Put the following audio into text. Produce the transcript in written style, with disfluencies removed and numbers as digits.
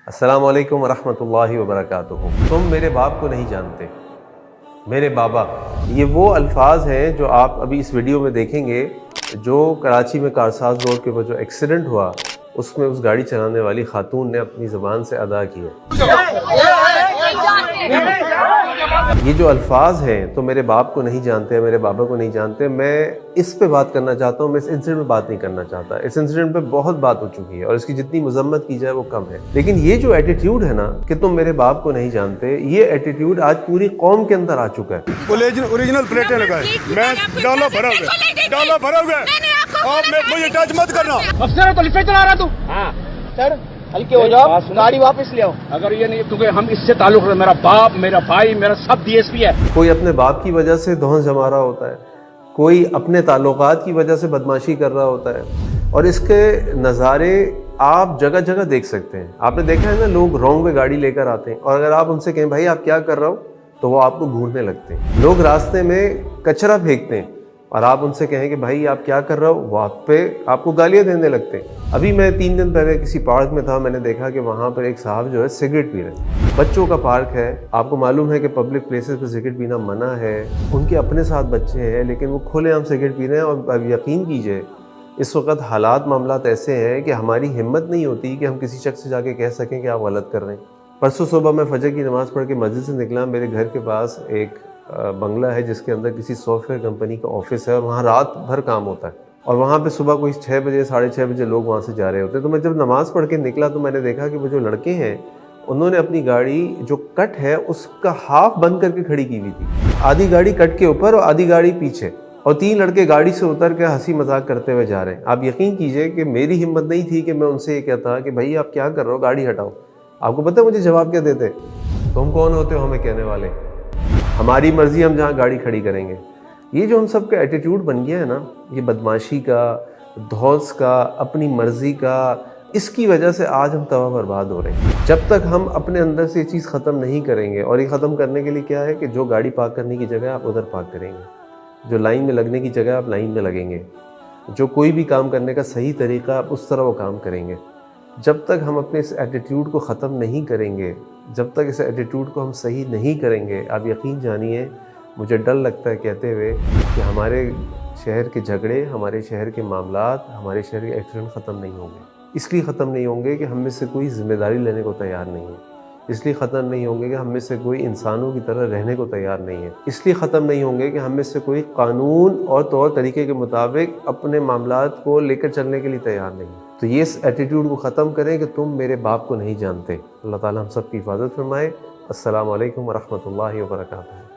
السلام علیکم ورحمۃ اللہ وبرکاتہ۔ تم میرے باپ کو نہیں جانتے، میرے بابا، یہ وہ الفاظ ہیں جو آپ ابھی اس ویڈیو میں دیکھیں گے، جو کراچی میں کارساز روڈ کے اوپر جو ایکسیڈنٹ ہوا اس میں اس گاڑی چلانے والی خاتون نے اپنی زبان سے ادا کیے۔ یہ جو الفاظ ہیں تو میرے باپ کو نہیں جانتے، میرے بابا کو نہیں جانتے، میں اس پہ بات کرنا چاہتا ہوں، میں اس انسیڈنٹ پہ بات نہیں کرنا چاہتا۔ اس انسیڈنٹ پہ بہت بات ہو چکی ہے اور اس کی جتنی مذمت کی جائے وہ کم ہے، لیکن یہ جو ایٹیٹیوڈ ہے نا کہ تم میرے باپ کو نہیں جانتے، یہ ایٹیٹیوڈ آج پوری قوم کے اندر آ چکا ہے۔ اوریجنل پلیٹیں لگائے، میں ڈالا بھرا ہوا ہے، آپ مجھے ٹچ مت کرنا۔ افسر تو لفٹ چلا رہا تو ہاں سر ہلکے ہو جاؤ، گاڑی واپس لے آؤ۔ اگر یہ نہیں، کیونکہ ہم اس سے تعلق ہے، میرا باپ، میرا بھائی، میرا سب ڈی ایس پی ہے۔ کوئی اپنے باپ کی وجہ سے دھونس جما رہا ہوتا ہے، کوئی اپنے تعلقات کی وجہ سے بدماشی کر رہا ہوتا ہے، اور اس کے نظارے آپ جگہ جگہ دیکھ سکتے ہیں۔ آپ نے دیکھا ہے نا، لوگ رونگ میں گاڑی لے کر آتے ہیں اور اگر آپ ان سے کہیں بھائی آپ کیا کر رہا ہو تو وہ آپ کو گھورنے لگتے ہیں۔ لوگ راستے میں کچرا پھینکتے ہیں اور آپ ان سے کہیں کہ بھائی آپ کیا کر رہا ہو، وہ آپ کو گالیاں دینے لگتے ہیں۔ ابھی میں 3 دن پہلے کسی پارک میں تھا، میں نے دیکھا کہ وہاں پر ایک صاحب جو ہے سگریٹ پی رہے ہیں۔ بچوں کا پارک ہے، آپ کو معلوم ہے کہ پبلک پلیسز پہ سگریٹ پینا منع ہے، ان کے اپنے ساتھ بچے ہیں لیکن وہ کھلے عام سگریٹ پی رہے ہیں۔ اور اب یقین کیجئے اس وقت حالات معاملات ایسے ہیں کہ ہماری ہمت نہیں ہوتی کہ ہم کسی شخص سے جا کے کہہ سکیں کہ آپ غلط کر رہے ہیں۔ پرسوں صبح میں فجر کی نماز پڑھ کے مسجد سے نکلا، میرے گھر کے پاس ایک بنگلہ ہے جس کے اندر کسی سافٹ ویئر کمپنی کا آفس ہے اور وہاں رات بھر کام ہوتا ہے، اور وہاں پہ صبح کوئی 6 بجے 6:30 بجے لوگ وہاں سے جا رہے ہوتے ہیں۔ تو میں جب نماز پڑھ کے نکلا تو میں نے دیکھا کہ وہ جو لڑکے ہیں انہوں نے اپنی گاڑی جو کٹ ہے اس کا ہاف بند کر کے کھڑی کی ہوئی تھی، آدھی گاڑی کٹ کے اوپر اور آدھی گاڑی پیچھے، اور 3 لڑکے گاڑی سے اتر کے ہنسی مذاق کرتے ہوئے جا رہے ہیں۔ آپ یقین کیجئے کہ میری ہمت نہیں تھی کہ میں ان سے یہ کہتا کہ بھائی آپ کیا کر رہے ہو، گاڑی ہٹاؤ۔ آپ کو پتہ ہے مجھے جواب کیا دیتے؟ تم کون ہوتے ہو ہمیں کہنے والے، ہماری مرضی ہم جہاں گاڑی کھڑی کریں گے۔ یہ جو ہم سب کا ایٹیٹیوڈ بن گیا ہے نا، یہ بدماشی کا، دھوس کا، اپنی مرضی کا، اس کی وجہ سے آج ہم تباہ برباد ہو رہے ہیں۔ جب تک ہم اپنے اندر سے یہ چیز ختم نہیں کریں گے، اور یہ ختم کرنے کے لیے کیا ہے کہ جو گاڑی پارک کرنے کی جگہ آپ ادھر پارک کریں گے، جو لائن میں لگنے کی جگہ آپ لائن میں لگیں گے، جو کوئی بھی کام کرنے کا صحیح طریقہ آپ اس طرح وہ کام کریں گے۔ جب تک ہم اپنے اس ایٹیٹیوڈ کو ختم نہیں کریں گے، جب تک اس ایٹیٹیوڈ کو ہم صحیح نہیں کریں گے، آپ یقین جانیے مجھے ڈر لگتا ہے کہتے ہوئے کہ ہمارے شہر کے جھگڑے، ہمارے شہر کے معاملات، ہمارے شہر کے ایکسیڈنٹ ختم نہیں ہوں گے۔ اس لیے ختم نہیں ہوں گے کہ ہم میں سے کوئی ذمہ داری لینے کو تیار نہیں ہے، اس لیے ختم نہیں ہوں گے کہ ہم میں سے کوئی انسانوں کی طرح رہنے کو تیار نہیں ہے، اس لیے ختم نہیں ہوں گے کہ ہم میں سے کوئی قانون اور طور طریقے کے مطابق اپنے معاملات کو لے کر چلنے کے لیے تیار نہیں ہے۔ تو یہ اس ایٹیٹیوڈ کو ختم کریں کہ تم میرے باپ کو نہیں جانتے۔ اللہ تعالیٰ ہم سب کی حفاظت فرمائے۔ السلام علیکم ورحمۃ اللہ وبرکاتہ۔